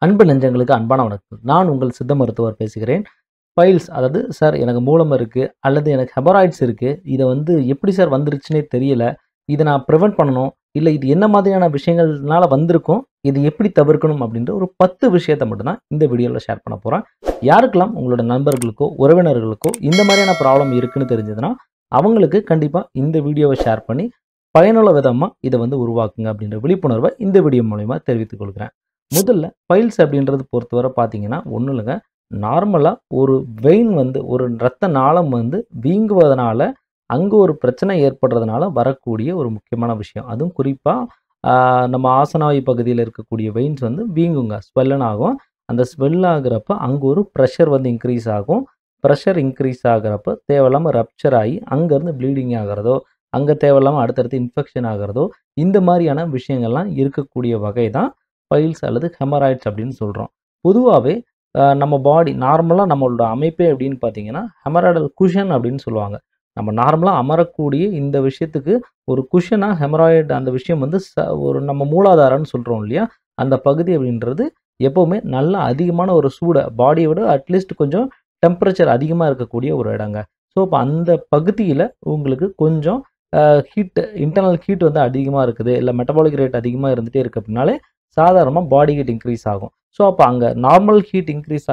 அன்பு நெஞ்சங்களுக்கு அன்பான வணக்கம். நான் உங்கள் சித்த மருத்துவர் பேசுகிறேன். பைல்ஸ் அதாவது சார் எனக்கு மூலம் இருக்கு, அல்லது எனக்கு ஹெமராய்ட்ஸ் இருக்கு. இத வந்து எப்படி சார் வந்துருச்சுன்னே தெரியல. இத நான் பிரிவென்ட் பண்ணணும். இல்ல இது என்ன மாதிரியான விஷயங்கள்னால வந்திருக்கும். இது எப்படி தவிர்க்கணும் அப்படின்ற ஒரு 10 விஷயத்த மட்டும் தான் இந்த வீடியோல ஷேர் பண்ண போறேன். யாருக்கெல்லாம் உங்களோட நண்பர்களுக்கோ, உறவினர்களுக்கோ இந்த மாதிரியான ப்ராப்ளம் இருக்குன்னு தெரிஞ்சதுன்னா, அவங்களுக்கு கண்டிப்பா இந்த வீடியோவ ஷேர் பண்ணி பயனுள்ள விதமா இத வந்து உருவாக்குங்க அப்படின்ற விழிப்புணர்வ இந்த வீடியோ மூலியமா தெரிவித்துக் கொள்கிறேன். முதல்ல பைல்ஸ் அப்படின்றது பொறுத்தவரை பார்த்தீங்கன்னா, ஒண்ணும் இல்லங்க. நார்மலா ஒரு வெயின் வந்து ஒரு இரத்த நாளம் வந்து வீங்குவதனால, அங்க ஒரு பிரச்சனை ஏற்படுறதுனால வரக்கூடிய ஒரு முக்கியமான விஷயம். அதுவும் குறிப்பா ஆ நம்ம ஆசனாவாய் பகுதியில இருக்கக்கூடிய வெயின்ஸ் வந்து வீங்குங்க. ஸ்வெல்லன் ஆகும். அந்த ஸ்வெல் ஆகுறப்ப அங்க ஒரு பிரஷர் வந்து இன்கிரீஸ் ஆகும். பிரஷர் இன்கிரீஸ் ஆகுறப்ப தேவையில்லாம ரப்ச்சர் ஆயி, அங்கருந்து ப்ளீடிங் ஆகுறதோ, அங்க தேவையில்லாம அடுத்தடுத்து இன்ஃபெக்ஷன் ஆகுறதோ, இந்த மாரியான விஷயங்கள்லாம் இருக்கக்கூடிய வகை தான் பைல்ஸ் அல்லது ஹெமராய்ட்ஸ் அப்படின்னு சொல்றோம். பொதுவாவே நம்ம பாடி நார்மலா நம்மளோட அமைப்பே எப்படின்னு பார்த்தீங்கன்னா, ஹெமராய்டல் குஷன் அப்படின்னு சொல்லுவாங்க. நம்ம நார்மலா அமரக்கூடிய இந்த விஷயத்துக்கு ஒரு குஷனா ஹெமராய்டு அந்த விஷயம் வந்து ஒரு நம்ம மூலாதாரம்னு சொல்றோம் இல்லையா? அந்த பகுதி அப்படின்றது எப்பவுமே நல்ல அதிகமான ஒரு சூட பாடிய விட அட்லீஸ்ட் கொஞ்சம் டெம்பரேச்சர் அதிகமா இருக்கக்கூடிய ஒரு இடங்க. ஸோ, அப்ப அந்த பகுதியில உங்களுக்கு கொஞ்சம் இன்டர்னல் ஹீட் வந்து அதிகமா இருக்குது. இல்ல மெட்டபாலிக் ரேட் அதிகமா இருந்துட்டே இருக்கு அப்படின்னாலே சாதாரணமா பாடி ஹீட் இன்க்ரீஸ் ஆகும். ஸோ, அப்ப அங்க நார்மல் ஹீட் இன்க்ரீஸ்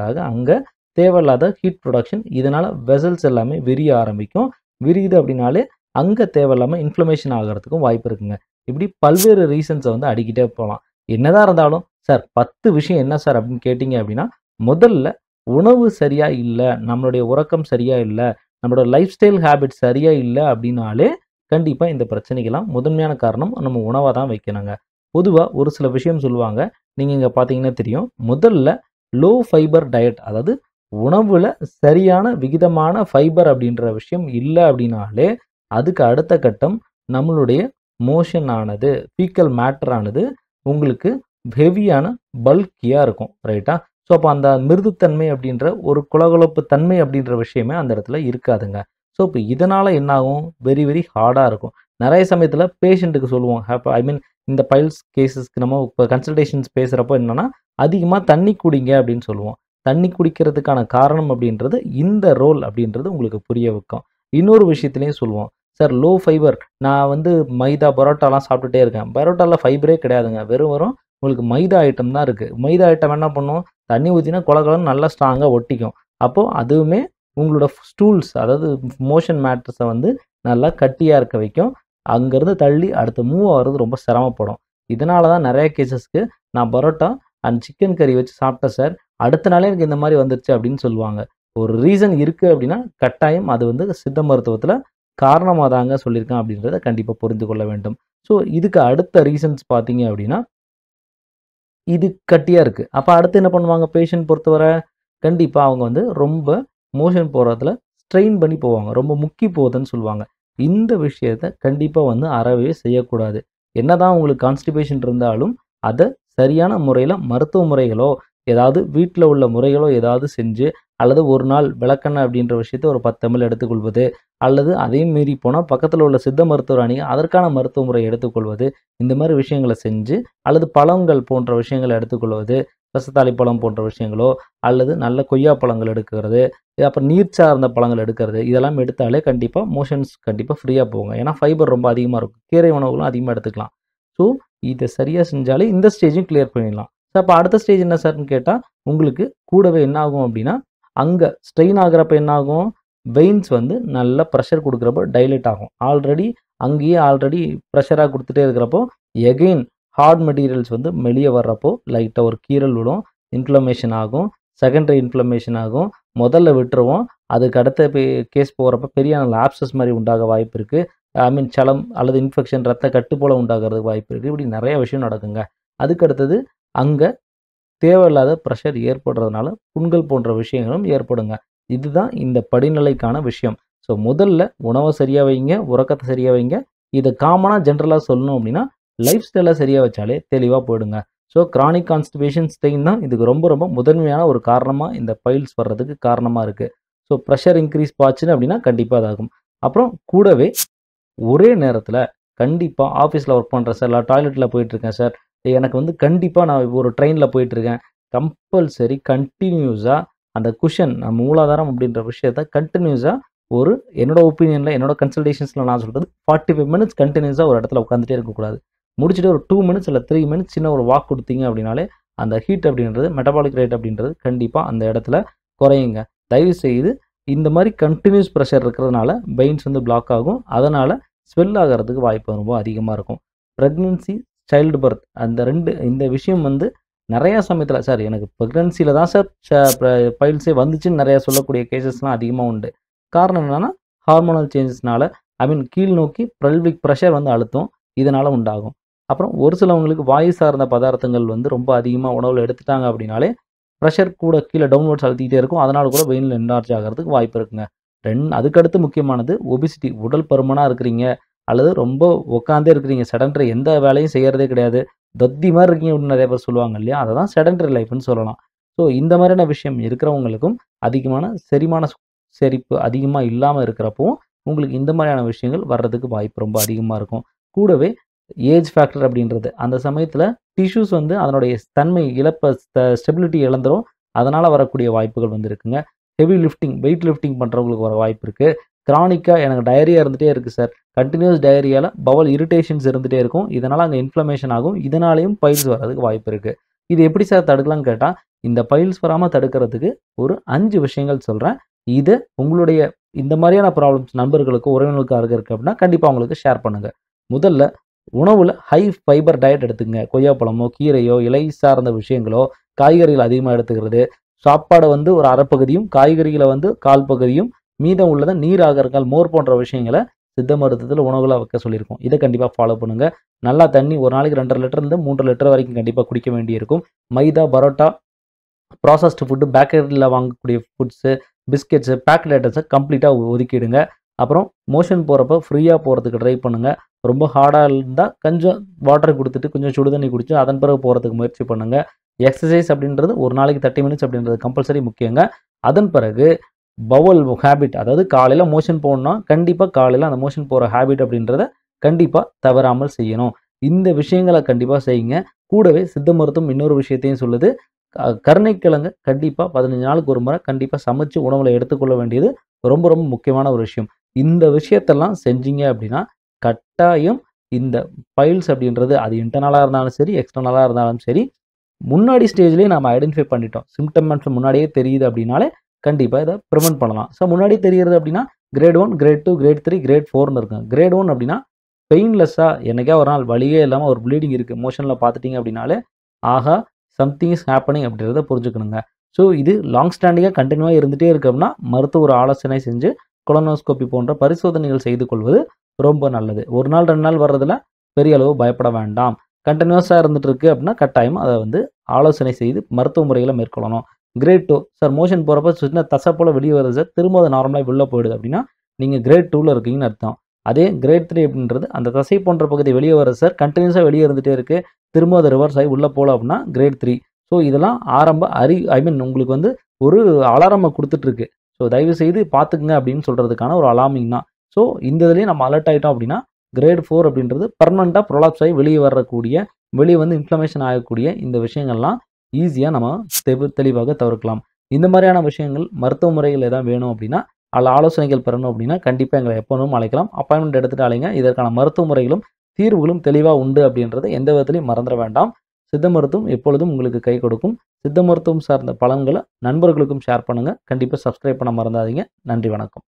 ஆக அங்க தேவையில்லாத ஹீட் புரொடக்ஷன் இதனால வெசல்ஸ் எல்லாமே விரிய ஆரம்பிக்கும். விரியுது அப்படின்னாலே அங்க தேவையில்லாம இன்ஃப்ளமேஷன் ஆகுறதுக்கும் வாய்ப்பு இருக்குங்க. இப்படி பல்வேறு ரீசன்ஸ வந்து அடுக்கிட்டே போலாம். என்னதான் இருந்தாலும், "சார் 10 விஷயம் என்ன சார்?" அப்படின்னு கேட்டீங்க அப்படின்னா, முதல்ல உணவு சரியா இல்ல, நம்மளுடைய உறக்கம் சரியா இல்ல, நம்மளோட லைஃப் ஸ்டைல் ஹேபிட் சரியா இல்ல அப்படின்னாலே, கண்டிப்பா இந்த பிரச்சனைக்கெல்லாம் முதன்மையான காரணம் நம்ம உணவா தான் வைக்கணுங்க. பொதுவா ஒரு சில விஷயம் சொல்லுவாங்க. நீங்க இங்க பார்த்தீங்கன்னா தெரியும். முதல்ல லோ ஃபைபர் டயட் அதாவது உணவுல சரியான விகிதமான ஃபைபர் அப்படின்ற விஷயம் இல்ல அப்படின்னாலே, அதுக்கு அடுத்த கட்டம் நம்மளுடைய மோஷன் ஆனது, ஃபீக்கல் மேட்டர் ஆனது உங்களுக்கு ஹெவியான பல்கியா இருக்கும். ரைட்டா? ஸோ, அப்ப அந்த மிருதுத்தன்மை அப்படின்ற ஒரு கொழகொழப்பு தன்மை அப்படின்ற விஷயமே அந்த இடத்துல இருக்காதுங்க. ஸோ, இப்ப இதனால என்ன ஆகும்? வெரி வெரி ஹார்டா இருக்கும். நெறைய சமயத்துல பேஷண்ட்டுக்கு சொல்லுவோம். ஐ மீன் இந்த பைல்ஸ் கேஸஸ்க்கு நம்ம இப்ப கன்சல்டேஷன்ஸ் பேசுறப்போ என்னன்னா, அதிகமா தண்ணி குடிங்க அப்படின்னு சொல்லுவோம். தண்ணி குடிக்கிறதுக்கான காரணம் அப்படின்றது, இந்த ரோல் அப்படின்றது உங்களுக்கு புரிய வைக்கும். இன்னொரு விஷயத்திலயும் சொல்லுவோம். சார் லோ ஃபைபர் நான் வந்து மைதா, பரோட்டாலாம் சாப்பிட்டுட்டே இருக்கேன். பரோட்டால ஃபைபரே கிடையாதுங்க. வெறும் உங்களுக்கு மைதா ஐட்டம் தான் இருக்கு. மைதா ஐட்டம் என்ன பண்ணும்? தண்ணி ஊத்தினா கொல கொலன்னு நல்லா ஸ்ட்ராங்கா ஒட்டிக்கும். அப்போ அதுவுமே உங்களோட ஸ்டூல்ஸ் அதாவது மோஷன் மேட்டர்ஸ வந்து நல்லா கட்டியா இருக்க வைக்கும். அங்கருந்து தள்ளி அடுத்து மூவ் ஆகுறது ரொம்ப சிரமப்படும். இதனால தான் நெறைய கேஸஸ்க்கு நான் பரோட்டா அண்ட் சிக்கன் கறி வச்சு சாப்பிட்டேன் சார். அடுத்த நாளே எனக்கு இந்த மாரி வந்துருச்சு அப்படின்னு சொல்லுவாங்க. ஒரு ரீசன் இருக்கு அப்படின்னா, கட்டாயம் அது வந்து சித்த மருத்துவத்தில காரணமா தாங்க சொல்லியிருக்கேன் அப்படின்றத கண்டிப்பா புரிந்து கொள்ள வேண்டும். ஸோ, இதுக்கு அடுத்த ரீசன்ஸ் பார்த்தீங்க அப்படின்னா, இது கட்டியா இருக்கு. அப்ப அடுத்து என்ன பண்ணுவாங்க பேஷண்ட் பொறுத்தவர? கண்டிப்பா அவங்க வந்து ரொம்ப மோஷன் போறதுல ஸ்ட்ரெயின் பண்ணி போவாங்க. ரொம்ப முக்கி போகுதுன்னு சொல்லுவாங்க. இந்த விஷயத்த கண்டிப்பா வந்து அறவே செய்யக்கூடாது. என்னதான் உங்களுக்கு கான்ஸ்டிபேஷன் இருந்தாலும், அத சரியான முறையில மருத்துவ முறைகளோ, ஏதாவது வீட்ல உள்ள முறைகளோ ஏதாவது செஞ்சு, அல்லது ஒரு நாள் விளக்கெண்ணெய் அப்படின்ற விஷயத்த ஒரு 10 எம்எல் எடுத்துக்கொள்வது, அல்லது அதையும் மீறி போனா பக்கத்துல உள்ள சித்த மருத்துவர் அணுகி அதற்கான மருத்துவ முறை எடுத்துக்கொள்வது, இந்த மாரி விஷயங்கள செஞ்சு அல்லது பழங்கள் போன்ற விஷயங்கள எடுத்துக்கொள்வது, ரசத்தாளி பழம் போன்ற விஷயங்களோ, அல்லது நல்ல கொய்யா பழங்கள் எடுக்கிறது, அப்புறம் நீர் சார்ந்த பழங்கள் எடுக்கிறது, இதெல்லாம் எடுத்தாலே கண்டிப்பா மோஷன்ஸ் கண்டிப்பா ஃப்ரீயா போகுங்க. ஏன்னா ஃபைபர் ரொம்ப அதிகமா இருக்கும். கீரை உணவுகளும் அதிகமா எடுத்துக்கலாம். ஸோ, இத சரியா செஞ்சாலே இந்த ஸ்டேஜையும் கிளியர் பண்ணிடலாம். சார் அப்ப அடுத்த ஸ்டேஜ் என்ன சார்ன்னு கேட்டா, உங்களுக்கு கூடவே என்ன ஆகும் அப்டின்னா, அங்க ஸ்ட்ரெயின் ஆகுறப்ப என்ன ஆகும்? வெயின்ஸ் வந்து நல்லா பிரஷர் குடுக்குறப்போ டைலேட் ஆகும். ஆல்ரெடி பிரஷரா குடுத்துட்டே இருக்கிறப்போ, எகைன் ஹார்ட் மெட்டீரியல்ஸ் வந்து வெளிய வர்றப்போ, லைட்டா ஒரு கீறல் விழும். இன்ஃப்ளமேஷன் ஆகும். செகண்டரி இன்ஃப்ளமேஷன் ஆகும். முதல்ல விட்டுருவோம். அதுக்கு அடுத்த கேஸ் போறப்ப பெரிய அளவுல ஆப்சஸ் மாரி உண்டாக வாய்ப்பு இருக்கு. ஐ மீன் சலம் அல்லது இன்ஃபெக்ஷன் ரத்த கட்டு போல உண்டாகுறதுக்கு வாய்ப்பு இருக்கு. இப்படி நெறைய விஷயம் நடக்குங்க. அதுக்கு அடுத்தது அங்க தேவையில்லாத பிரஷர் ஏற்படுறதுனால, புண்கள் போன்ற விஷயங்களும் ஏற்படுங்க. இதுதான் இந்த படிநிலைக்கான விஷயம். ஸோ, முதல்ல உணவ சரியா வைங்க, உறக்கத்த சரியா வைங்க. இத காமனா ஜென்ரலா சொல்லணும் அப்டின்னா, லைஃப் ஸ்டைல சரியா வச்சாலே தெளிவா போயிடுங்க. ஸோ, கிரானிக் கான்ஸ்டிபேஷன் ஸ்ட்ரெயின் தான் இதுக்கு ரொம்ப முதன்மையான ஒரு காரணமா இந்த பைல்ஸ் வர்றதுக்கு காரணமா இருக்கு. ஸோ, பிரஷர் இன்கிரீஸ் ஆச்சுன்னு அப்டின்னா கண்டிப்பா அதாகும். அப்புறம் கூடவே ஒரே நேரத்தில கண்டிப்பா ஆஃபீஸ்ல ஒர்க் பண்றேன் சார், இல்ல டாய்லெட்ல போயிட்டுருக்கேன் சார், எனக்கு வந்து கண்டிப்பா நான் ஒரு ட்ரெயின்ல போயிட்டுருக்கேன். கம்பல்சரி கன்டினியூஸா அந்த குஷன் மூலாதாரம் அப்படின்ற விஷயத்த கன்டினியூஸா ஒரு என்னோட ஒப்பீனியன்ல, என்னோட கன்சல்டேஷன்ஸ்ல நான் சொல்றது 45 மினிட்ஸ் கன்டினியூஸா ஒரு இடத்துல உட்காந்துட்டே இருக்கக்கூடாது. முடிச்சுட்டு ஒரு 2 மினிட்ஸ் இல்ல 3 மினிட்ஸ் சின்ன ஒரு வாக் குடுத்தீங்க அப்படின்னாலே, அந்த ஹீட் அப்படின்றது மெட்டபாலிக் ரேட் அப்படின்றது கண்டிப்பா அந்த இடத்துல குறையுங்க. தயவு செய்து இந்த மாரி கன்டினியூஸ் பிரஷர் இருக்கிறதுனால வெயின்ஸ் வந்து பிளாக் ஆகும். அதனால ஸ்வெல் ஆகறதுக்கு வாய்ப்பு ரொம்ப அதிகமா இருக்கும். பிரெக்னன்சி, சைல்டு பர்த் அந்த 2 இந்த விஷயம் வந்து நெறைய சமயத்தில சார் எனக்கு பிரெக்னன்சில தான் சார் பைல்ஸே வந்துச்சுன்னு நெறைய சொல்லக்கூடிய கேஸஸ்லாம் அதிகமா உண்டு. காரணம் என்னன்னா, ஹார்மோனல் சேஞ்சஸ்னால ஐ மீன் கீழ் நோக்கி பெல்விக் பிரஷர் வந்து அழுத்தம் இதனால உண்டாகும். அப்புறம் ஒரு சிலவங்களுக்கு வாயு சார்ந்த பதார்த்தங்கள் வந்து ரொம்ப அதிகமா உணவுல எடுத்துட்டாங்க அப்படின்னாலே, பிரஷர் கூட கீழ டவுன்வர்ட்ஸ் அழுத்திக்கிட்டே இருக்கும். அதனால கூட வெயின்ல என்லார்ஜ் ஆகறதுக்கு வாய்ப்பு இருக்குங்க. அதுக்கடுத்து முக்கியமானது ஒபிசிட்டி. உடல் பருமனா இருக்கிறீங்க, அல்லது ரொம்ப உட்காந்தே இருக்கிறீங்க. செடன்டரி எந்த வேலையும் செய்யறதே கிடையாது. தத்தி மாரி இருக்கீங்க அப்படின்னு நெறைய பேர் சொல்லுவாங்க இல்லையா? அததான் செடன்டரி லைஃப்ன்னு சொல்லலாம். ஸோ இந்த மாதிரியான விஷயம் இருக்கிறவங்களுக்கும் அதிகமான செரிமான செரிப்பு அதிகமா இல்லாம இருக்கிறப்பவும், உங்களுக்கு இந்த மாதிரியான விஷயங்கள் வர்றதுக்கு வாய்ப்பு ரொம்ப அதிகமா இருக்கும். கூடவே ஏஜ் ஃபேக்டர் அப்படின்றது, அந்த சமயத்தில டிஷ்யூஸ் வந்து அதனுடைய தன்மை இழப்ப ஸ்டெபிலிட்டி இழந்துரும். அதனால வரக்கூடிய வாய்ப்புகள் வந்து இருக்குங்க. ஹெவி லிஃப்டிங், வெயிட் லிஃப்டிங் பண்றவங்களுக்கு வர வாய்ப்பு இருக்கு. கிரானிக்கா எனக்கு டயரியா இருந்துட்டே இருக்கு சார். கன்டினியூஸ் டயரியால பவல் இரிட்டேஷன்ஸ் இருந்துட்டே இருக்கும். இதனால அங்க இன்ஃப்ளமேஷன் ஆகும். இதனாலயும் பைல்ஸ் வர்றதுக்கு வாய்ப்பு இருக்கு. இது எப்படி சார் தடுக்கலாம்னு கேட்டா, இந்த பைல்ஸ் வராம தடுக்கிறதுக்கு ஒரு 5 விஷயங்கள் சொல்றேன். இத உங்களுடைய இந்த மாரியான ப்ராப்ளம்ஸ் நண்பர்களுக்கோ, உறவினர்களுக்கோ யாருக்கு இருக்கு அப்படின்னா, கண்டிப்பா அவங்களுக்கு ஷேர் பண்ணுங்க. முதல்ல உணவுல ஹை ஃபைபர் டயட் எடுத்துக்கங்க. கொய்யாப்பழமோ, கீரையோ, இலை சார்ந்த விஷயங்களோ, காய்கறிகள் அதிகமா எடுத்துக்கிறது. சாப்பாட வந்து ஒரு 1/2 பகுதியும், காய்கறிகள வந்து 1/4 பகுதியும், மீதம் உள்ளத நீர் ஆகாரங்கள், மோர் போன்ற விஷயங்கள சித்த மருத்துவத்தில உணவுல வைக்க சொல்லியிருக்கோம். இத கண்டிப்பா ஃபாலோ பண்ணுங்க. நல்லா தண்ணி ஒரு நாளைக்கு 2 1/2 லிட்டர்லேருந்து 3 லிட்டர் வரைக்கும் கண்டிப்பா குடிக்க வேண்டியிருக்கும். மைதா, பரோட்டா, ப்ராசஸ்டு ஃபுட், பேக்கரில வாங்கக்கூடிய ஃபுட்ஸு, பிஸ்கட்ஸு, பேக்டு ஐட்டம்ஸ கம்ப்ளீட்டா ஒதுக்கிடுங்க. அப்புறம் மோஷன் போறப்போ ஃப்ரீயா போறதுக்கு ட்ரை பண்ணுங்க. ரொம்ப ஹார்டா இருந்தா கொஞ்சம் வாட்டர் குடுத்துட்டு, கொஞ்சம் சுடு தண்ணி குடிச்சு, அதன் பிறகு போறதுக்கு முயற்சி பண்ணுங்க. எக்சர்சைஸ் அப்படின்றது ஒரு நாளைக்கு 30 மினிட்ஸ் அப்படின்றது கம்பல்சரி முக்கியங்க. அதன் பிறகு பவல் ஹேபிட் அதாவது காலையில மோஷன் போணும்னா, கண்டிப்பா காலையில அந்த மோஷன் போற ஹேபிட் அப்படின்றத கண்டிப்பா தவறாமல் செய்யணும். இந்த விஷயங்கள கண்டிப்பா செய்யுங்க. கூடவே சித்த மருத்துவம் இன்னொரு விஷயத்தையும் சொல்லுது. கருணைக்கிழங்கு கண்டிப்பா 15 நாளுக்கு ஒரு முறை கண்டிப்பா சமைச்சு உணவுல எடுத்துக்கொள்ள வேண்டியது ரொம்ப, ரொம்ப முக்கியமான ஒரு விஷயம். இந்த விஷயத்தெல்லாம் செஞ்சீங்க அப்படின்னா, கட்டாயம் இந்த பைல்ஸ் அப்படின்றது அது இன்டர்னலா இருந்தாலும் சரி, எக்ஸ்டர்னலா இருந்தாலும் சரி, முன்னாடி ஸ்டேஜ்லயே நாம ஐடென்டிஃபை பண்ணிட்டோம். சிம்ப்டம்ஸ் முன்னாடியே தெரியுது அப்படின்னாலே, கண்டிப்பா இத பிரிவென்ட் பண்ணலாம். ஸோ முன்னாடியே தெரியிறது அப்படின்னா, கிரேட் 1, கிரேட் 2, கிரேட் 3, கிரேட் 4ன்னு இருக்குங்க. கிரேட் 1 அப்படின்னா, பெயின்லெஸ்ஸா என்னைக்கா ஒரு நாள் வலியே இல்லாம ஒரு ப்ளீடிங் இருக்கு. மோஷன்ல பார்த்துட்டீங்க அப்படின்னாலே, ஆஹா! சம்திங் இஸ் ஹேப்பனிங் அப்படின்றத புரிஞ்சுக்கணுங்க. ஸோ இது லாங் ஸ்டாண்டிங்கா கன்டினியூவா இருந்துட்டே இருக்கு அப்படின்னா, மருத்துவ ஒரு ஆலோசனை செஞ்சு, கொலனோஸ்கோபி போன்ற பரிசோதனைகள் செய்து கொள்வது ரொம்ப நல்லது. 1 நாள் 2 நாள் வர்றதுல பெரிய அளவு பயப்பட வேண்டாம். கன்டினியூஸா இருந்துட்டு இருக்கு அப்படின்னா, கட்டாயமா அத வந்து ஆலோசனை செய்து மருத்துவ முறைகள மேற்கொள்ளணும். கிரேட் 2 சார் மோஷன் போறப்ப சின்ன தசை போல வெளிய வருது சார். திரும்ப அது நார்மலா உள்ள போயிடுது அப்படின்னா, நீங்க கிரேட் 2ல இருக்கீங்கன்னு அர்த்தம். அதே கிரேட் 3 அப்படின்றது அந்த தசை போன்ற பகுதி வெளிய வருது சார். கன்டினியூஸா வெளிய இருந்துட்டே இருக்கு. திரும்ப அது ரிவர்ஸ் ஆகி உள்ள போல அப்படின்னா, கிரேட் 3. ஸோ இதெல்லாம் ஆரம்ப ஐ மீன் உங்களுக்கு வந்து ஒரு அலாரம குடுத்துட்டு இருக்கு. ஸோ தயவு செய்து பார்த்துக்கங்க அப்படின்னு சொல்றதுக்கான ஒரு அலார்மிங் தான். ஸோ இந்த இதுலயும் நம்ம அலர்ட் ஆயிட்டோம் அப்படின்னா, கிரேட் 4 அப்படின்றது பெர்மனன்ட்டா புரொலாப்ஸ் ஆகி வெளிய வரக்கூடிய, வெளிய வந்து இன்ஃப்ளமேஷன் ஆகக்கூடிய இந்த விஷயங்கள்லாம் ஈஸியா நம்ம தெளிவாக தவிர்க்கலாம். இந்த மாரியான விஷயங்கள் மருத்துவ முறைகள் ஏதாவது வேணும் அப்படின்னா, ஆலோசனைகள் பெறணும் அப்படின்னா, கண்டிப்பா எங்கள எப்ப வேணுமாலும் அழைக்கலாம். அப்பாயின்ட்மென்ட் எடுத்துட்டு அழைங்க. இதற்கான மருத்துவ முறைகளும், தீர்வுகளும் தெளிவா உண்டு அப்படின்றத எந்த விதத்திலயும் மறந்துற வேண்டாம். சித்த மருத்துவம் எப்பொழுதும் உங்களுக்கு கை கொடுக்கும். சித்த மருத்துவம் சார்ந்த பலன்கள நண்பர்களுக்கும் ஷேர் பண்ணுங்க. கண்டிப்பா சப்ஸ்கிரைப் பண்ண மறந்துறாதீங்க. நன்றி, வணக்கம்.